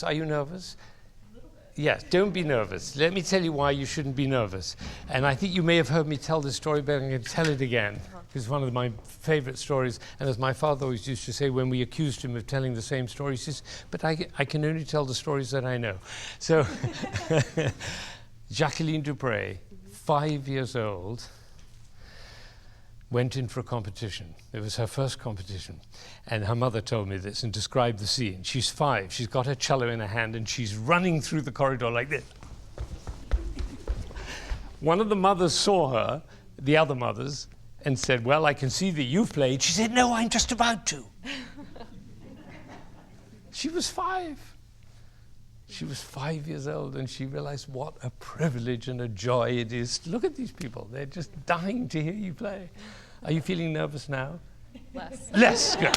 Are you nervous? Yes, don't be nervous. Let me tell you why you shouldn't be nervous. And I think you may have heard me tell this story, but I'm going to tell it again. It's one of my favorite stories. And as my father always used to say when we accused him of telling the same story, he says, but I can only tell the stories that I know. So Jacqueline Dupre, 5 years old, went in for a competition. It was her first competition. And her mother told me this and described the scene. She's 5, she's got her cello in her hand and she's running through the corridor like this. One of the mothers saw her, the other mothers, and said, well, I can see that you've played. She said, no, I'm just about to. She was 5. She was 5 years old and she realized what a privilege and a joy it is. Look at these people. They're just dying to hear you play. Are you feeling nervous now? Less. Less, good.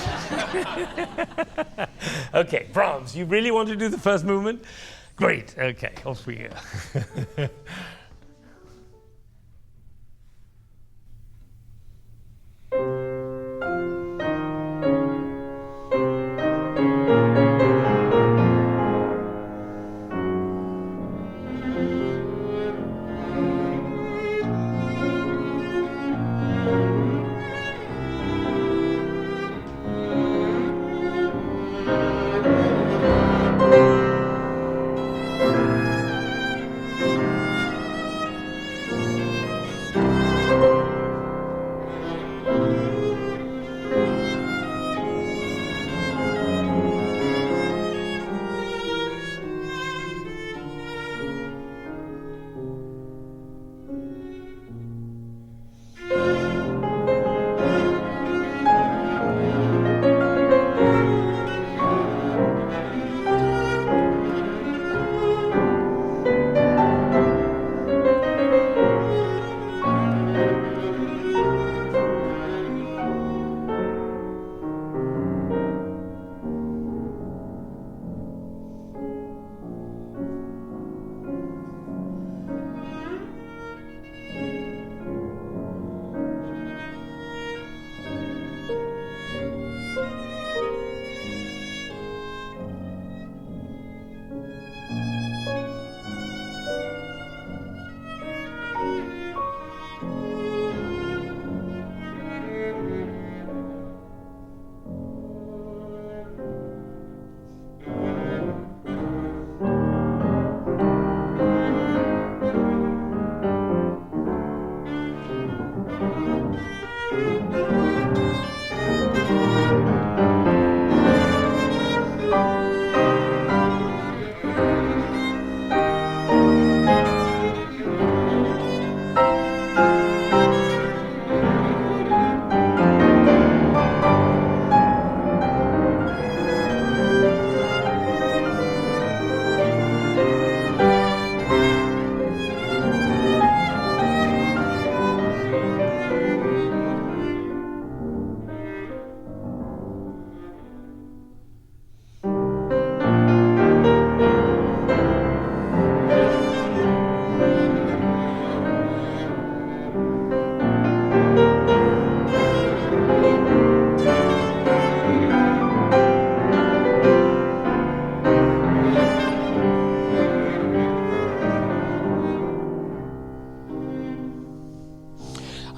Okay, Brahms, you really want to do the first movement? Great, okay, off we go.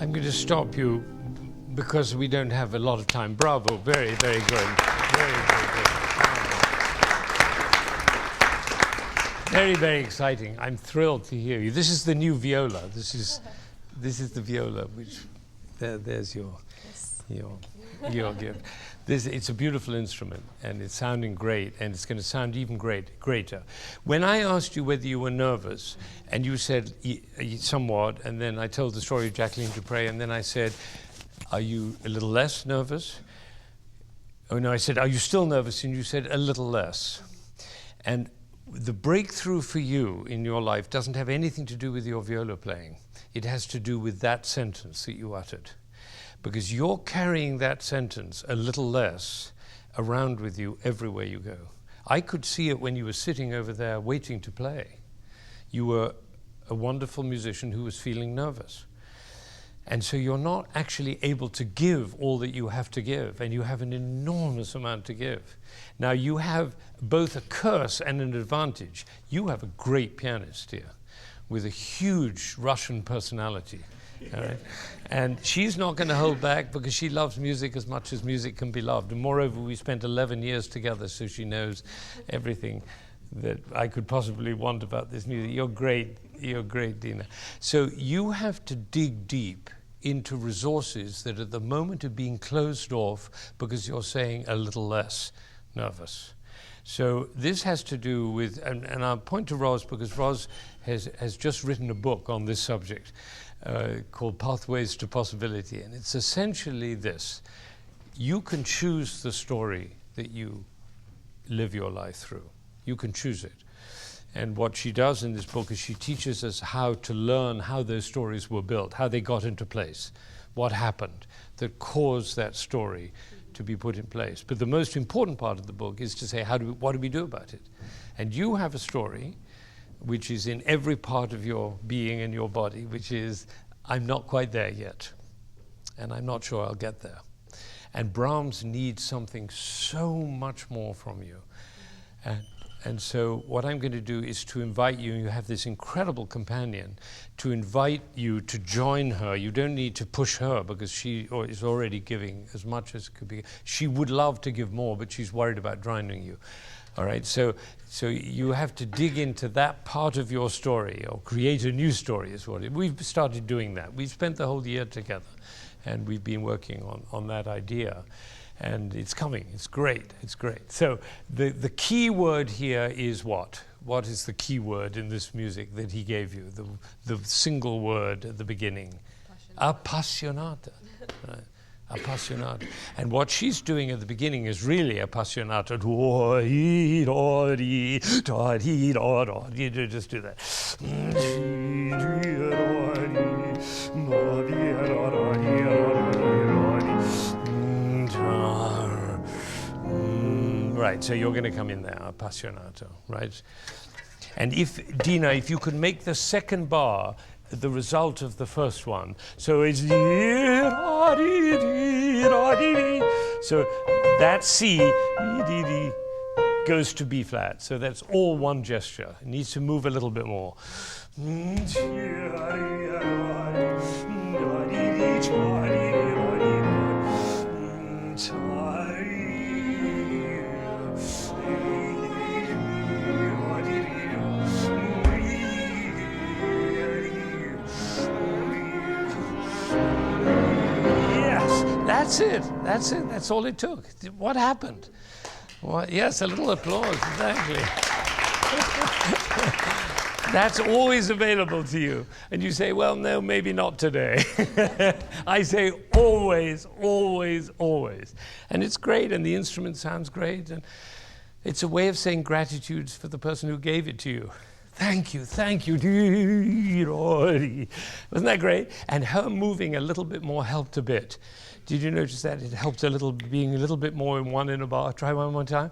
I'm going to stop you because we don't have a lot of time. Bravo, very, very good. Very, very good. Very, very exciting. I'm thrilled to hear you. This is the new viola. This is the viola, which there's your gift. It's a beautiful instrument, and it's sounding great, and it's going to sound even greater. When I asked you whether you were nervous, and you said somewhat, and then I told the story of Jacqueline Dupre, and then I said, are you a little less nervous? Oh no, I said, are you still nervous? And you said, a little less. And the breakthrough for you in your life doesn't have anything to do with your viola playing. It has to do with that sentence that you uttered. Because you're carrying that sentence, a little less, around with you everywhere you go. I could see it when you were sitting over there waiting to play. You were a wonderful musician who was feeling nervous. And so you're not actually able to give all that you have to give, and you have an enormous amount to give. Now you have both a curse and an advantage. You have a great pianist here with a huge Russian personality. All right? And she's not going to hold back because she loves music as much as music can be loved. And moreover, we spent 11 years together, so she knows everything that I could possibly want about this music. You're great, Dina. So you have to dig deep into resources that at the moment are being closed off because you're saying a little less nervous. So this has to do with, and I'll point to Roz because Roz has just written a book on this subject called Pathways to Possibility, and it's essentially this. You can choose the story that you live your life through. You can choose it. And what she does in this book is she teaches us how to learn how those stories were built, how they got into place, what happened that caused that story to be put in place. But the most important part of the book is to say, what do we do about it? And you have a story which is in every part of your being and your body, which is, I'm not quite there yet, and I'm not sure I'll get there. And Brahms needs something so much more from you. And so what I'm going to do is to invite you, and you have this incredible companion, to invite you to join her. You don't need to push her because she is already giving as much as could be. She would love to give more, but she's worried about drowning you. All right, so you have to dig into that part of your story or create a new story is what we've started doing that. We've spent the whole year together and we've been working on that idea. And it's coming, it's great, it's great. So the key word here is what? What is the key word in this music that he gave you? The single word at the beginning. Appassionato. Right. Appassionato. And what she's doing at the beginning is really appassionato. You just do that. Right, so you're going to come in there, appassionato, right? And if, Dina, if you could make the second bar the result of the first one, so it's so that C goes to B flat, so that's all one gesture. It needs to move a little bit more. That's it. That's all it took. What happened? Well, yes, a little applause, exactly. That's always available to you. And you say, well, no, maybe not today. I say always, always, always. And it's great, and the instrument sounds great. And it's a way of saying gratitude for the person who gave it to you. Thank you, thank you. Wasn't that great? And her moving a little bit more helped a bit. Did you notice that? It helped a little, being a little bit more in one in a bar. Try one more time.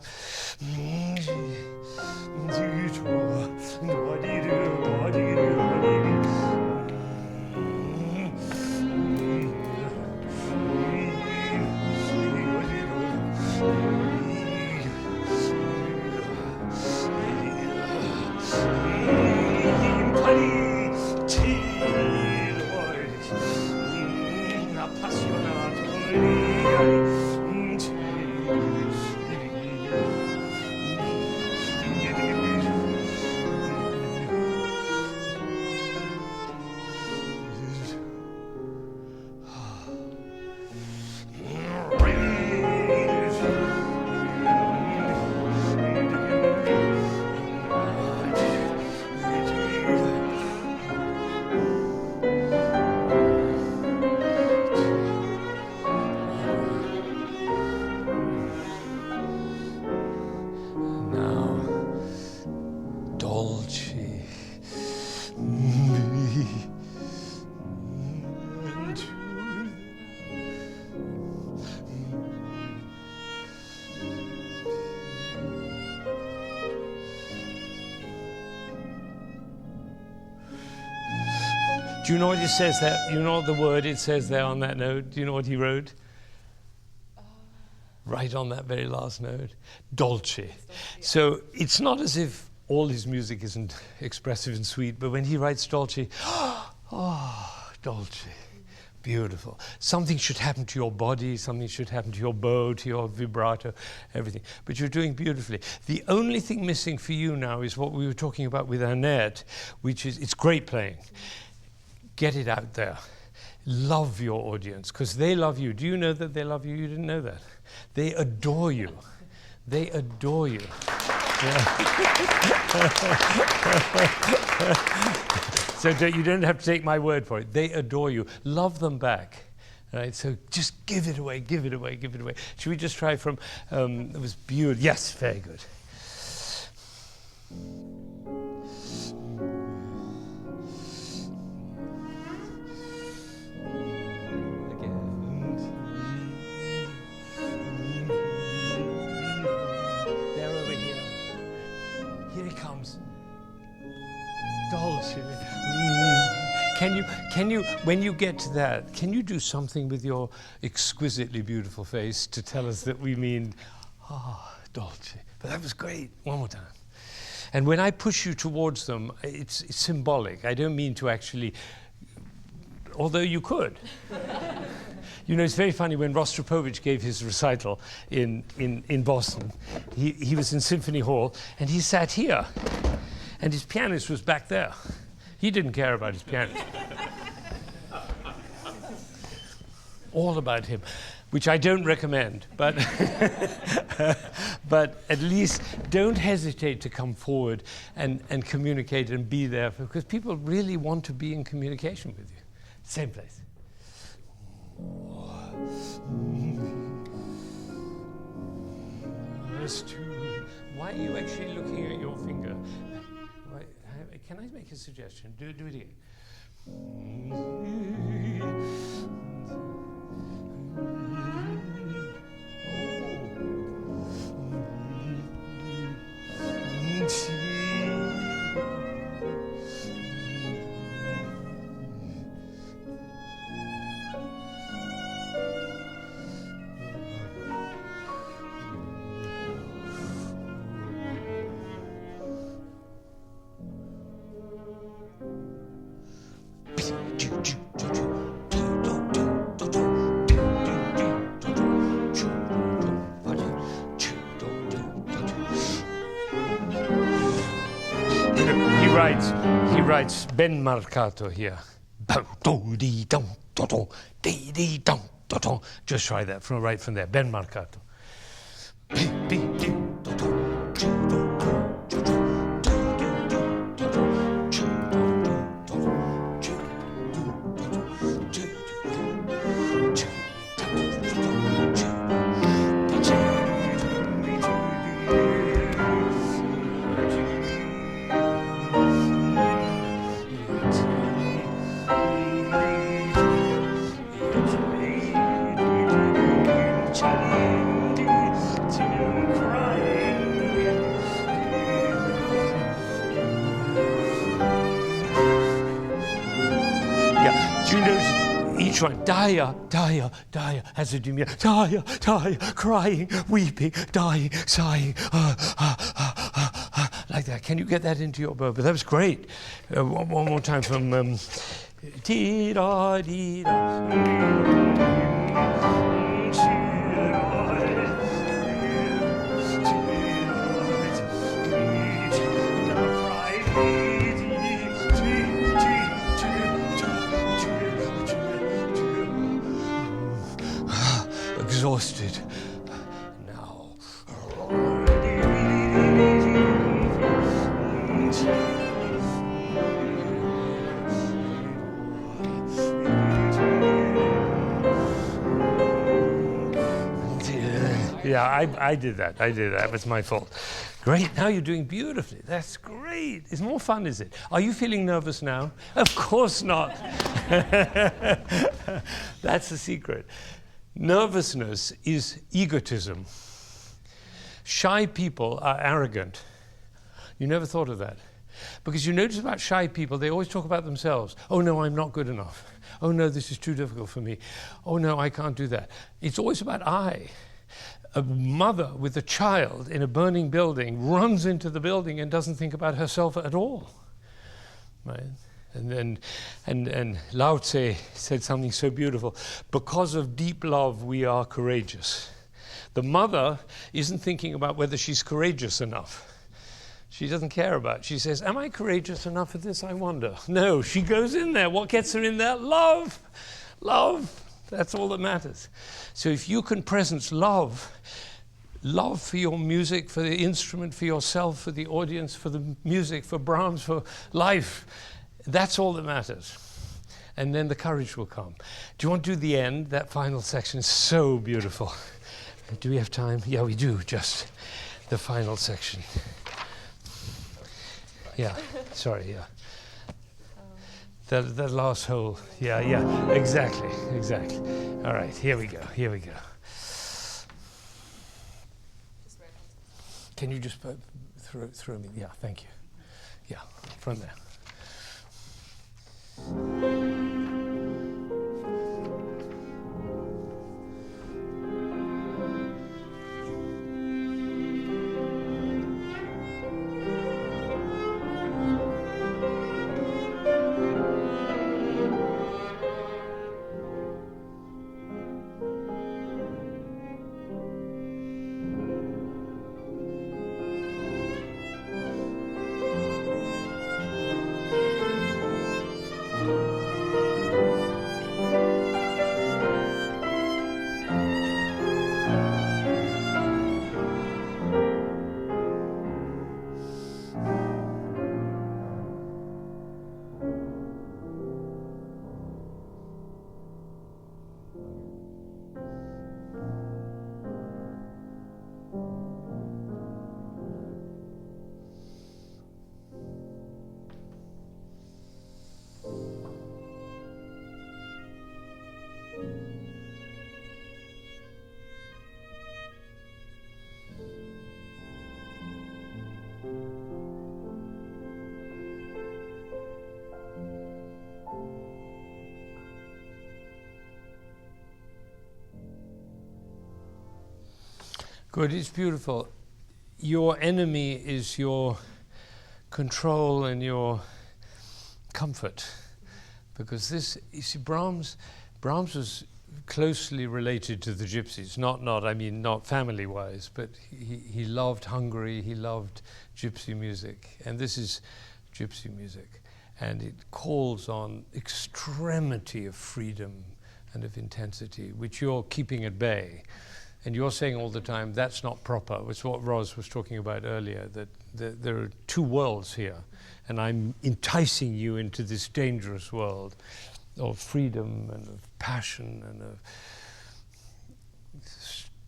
Do you know what it says there? You know the word it says there on that note? Do you know what he wrote? Right on that very last note. Dolce. So it's not as if all his music isn't expressive and sweet, but when he writes Dolce, oh, Dolce. Beautiful. Something should happen to your body, something should happen to your bow, to your vibrato, everything. But you're doing beautifully. The only thing missing for you now is what we were talking about with Annette, which is, it's great playing. Get it out there. Love your audience, because they love you. Do you know that they love you? You didn't know that. They adore you. They adore you. So you don't have to take my word for it. They adore you. Love them back. Right? So just give it away, give it away, give it away. Should we just try from, it was beautiful. Yes, very good. They're over here. Here he comes. Dolce. Can you, when you get to that, can you do something with your exquisitely beautiful face to tell us that we mean, Dolce. But that was great. One more time. And when I push you towards them, it's symbolic. I don't mean to actually, although you could. You know, it's very funny, when Rostropovich gave his recital in Boston, he was in Symphony Hall, and he sat here. And his pianist was back there. He didn't care about his pianist. All about him, which I don't recommend, but but at least don't hesitate to come forward and communicate and be there, because people really want to be in communication with you. Same place. Why are you actually looking at your finger? Can I make a suggestion? Do it again. He writes ben marcato here. Just try that from right from there. Ben marcato. One. Dia, has a demure. Dia, crying, weeping, dying, sighing, like that. Can you get that into your bow? But that was great. One more time from dee-da, dee-da. Exhausted. Now. Yeah, I did that. That was my fault. Great. Now you're doing beautifully. That's great. It's more fun, is it? Are you feeling nervous now? Of course not. That's the secret. Nervousness is egotism. Shy people are arrogant. You never thought of that. Because you notice about shy people, they always talk about themselves. Oh no, I'm not good enough. Oh no, this is too difficult for me. Oh no, I can't do that. It's always about I. A mother with a child in a burning building runs into the building and doesn't think about herself at all. Right? And Lao Tse said something so beautiful. Because of deep love, we are courageous. The mother isn't thinking about whether she's courageous enough. She doesn't care about it. She says, am I courageous enough for this, I wonder? No, she goes in there. What gets her in there? Love. Love. That's all that matters. So if you can presence love for your music, for the instrument, for yourself, for the audience, for the music, for Brahms, for life, that's all that matters. And then the courage will come. Do you want to do the end? That final section is so beautiful. Do we have time? Yeah, we do, just the final section. Yeah, sorry, yeah. That last whole, yeah, exactly. All right, here we go. Can you just throw me? Yeah, thank you. Yeah, from there. Good, it's beautiful. Your enemy is your control and your comfort. Because this, you see, Brahms was closely related to the Gypsies. Not family-wise, but he loved Hungary, he loved Gypsy music. And this is Gypsy music. And it calls on extremity of freedom and of intensity, which you're keeping at bay. And you're saying all the time, that's not proper. It's what Roz was talking about earlier, that there are two worlds here. And I'm enticing you into this dangerous world of freedom and of passion and of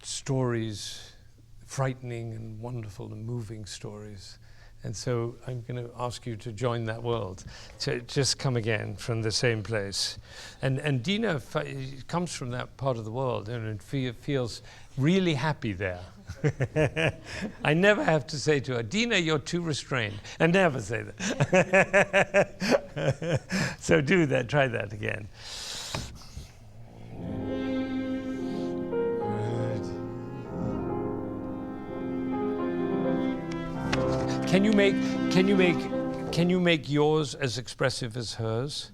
stories, frightening and wonderful and moving stories. And so I'm going to ask you to join that world, to just come again from the same place. And Dina comes from that part of the world and feels really happy there. I never have to say to her, Dina, you're too restrained. I never say that. So do that, try that again. Can you make yours as expressive as hers?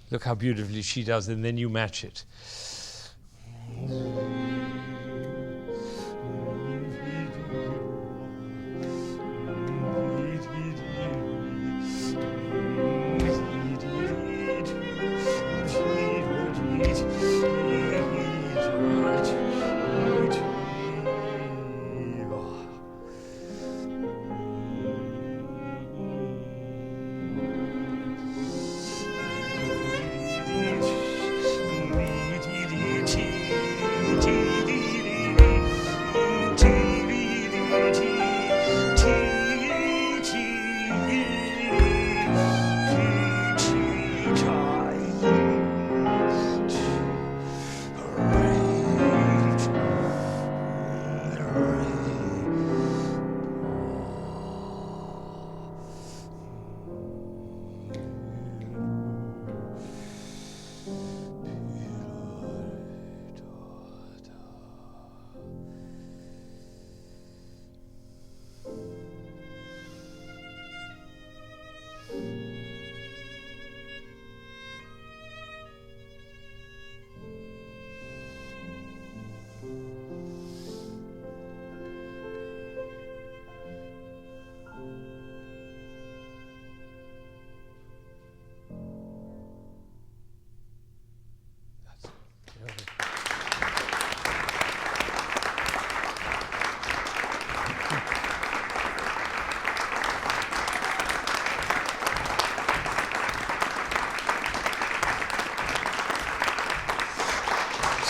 Look how beautifully she does, and then you match it.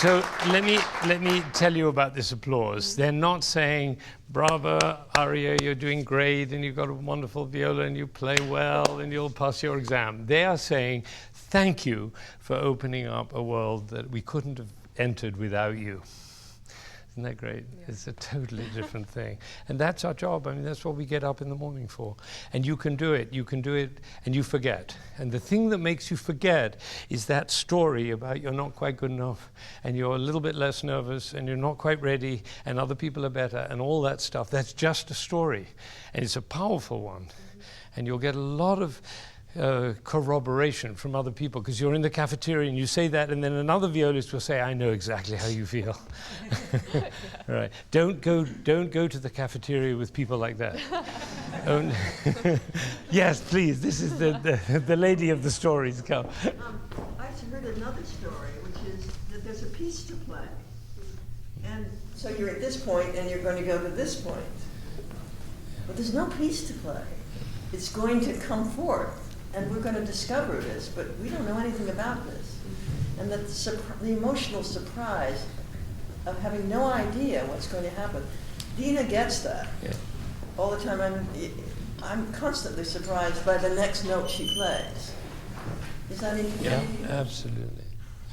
So let me tell you about this applause. They're not saying, "Bravo, Aria, you're doing great, and you've got a wonderful viola, and you play well, and you'll pass your exam." They are saying, "Thank you for opening up a world that we couldn't have entered without you." Isn't that great? Yeah. It's a totally different thing. And that's our job. I mean, that's what we get up in the morning for. And you can do it. You can do it, and you forget. And the thing that makes you forget is that story about you're not quite good enough, and you're a little bit less nervous, and you're not quite ready, and other people are better, and all that stuff. That's just a story. And it's a powerful one. And you'll get a lot of corroboration from other people, because you're in the cafeteria and you say that, and then another violist will say, "I know exactly how you feel." Right? Don't go to the cafeteria with people like that. Yes, please. This is the lady of the stories. Come. I heard another story, which is that there's a piece to play, and so you're at this point and you're going to go to this point, but there's no piece to play. It's going to come forth. And we're going to discover this, but we don't know anything about this. And that the emotional surprise of having no idea what's going to happen. Dina gets that. Yeah. All the time. I'm constantly surprised by the next note she plays. Is that interesting? Yeah, absolutely.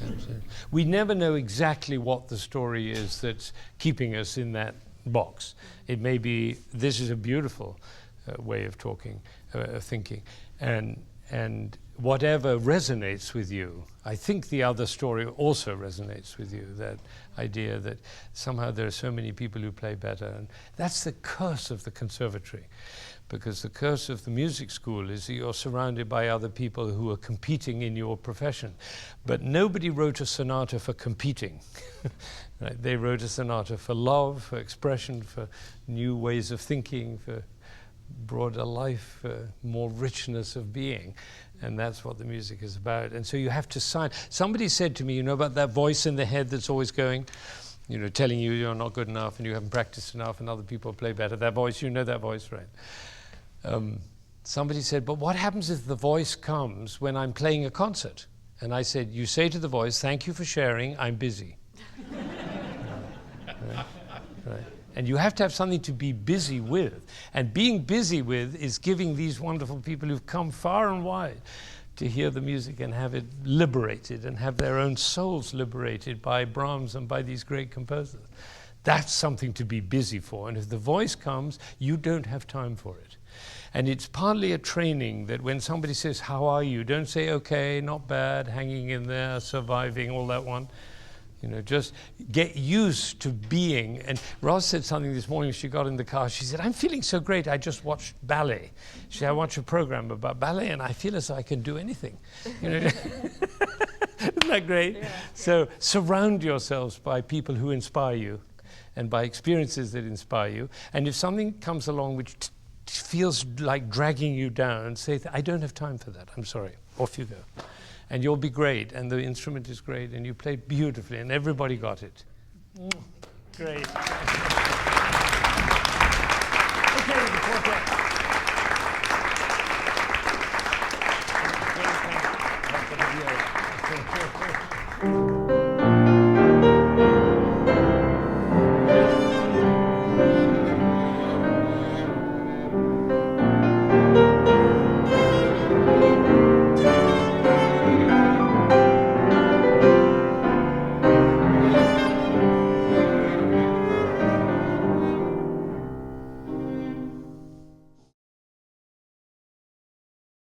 Absolutely. We never know exactly what the story is that's keeping us in that box. It may be, this is a beautiful way of talking, thinking. And whatever resonates with you, I think the other story also resonates with you, that idea that somehow there are so many people who play better. And that's the curse of the conservatory, because the curse of the music school is that you're surrounded by other people who are competing in your profession. But nobody wrote a sonata for competing. Right? They wrote a sonata for love, for expression, for new ways of thinking, for broader life, more richness of being. And that's what the music is about. And so you have to sign. Somebody said to me, you know about that voice in the head that's always going, you know, telling you you're not good enough and you haven't practiced enough and other people play better. That voice, you know that voice, right? Somebody said, but what happens if the voice comes when I'm playing a concert? And I said, you say to the voice, "Thank you for sharing, I'm busy." Right? Right. And you have to have something to be busy with. And being busy with is giving these wonderful people who've come far and wide to hear the music and have it liberated and have their own souls liberated by Brahms and by these great composers. That's something to be busy for. And if the voice comes, you don't have time for it. And it's partly a training that when somebody says, "How are you?" don't say, "Okay, not bad, hanging in there, surviving," all that one. You know, just get used to being. And Roz said something this morning. She got in the car. She said, "I'm feeling so great. I just watched ballet." She said, "I watched a program about ballet, and I feel as though I can do anything." You know, isn't that great? Yeah. So surround yourselves by people who inspire you, and by experiences that inspire you. And if something comes along which feels like dragging you down, say, "I don't have time for that. I'm sorry." Off you go. And you'll be great, and the instrument is great, and you played beautifully, and everybody got it. Great.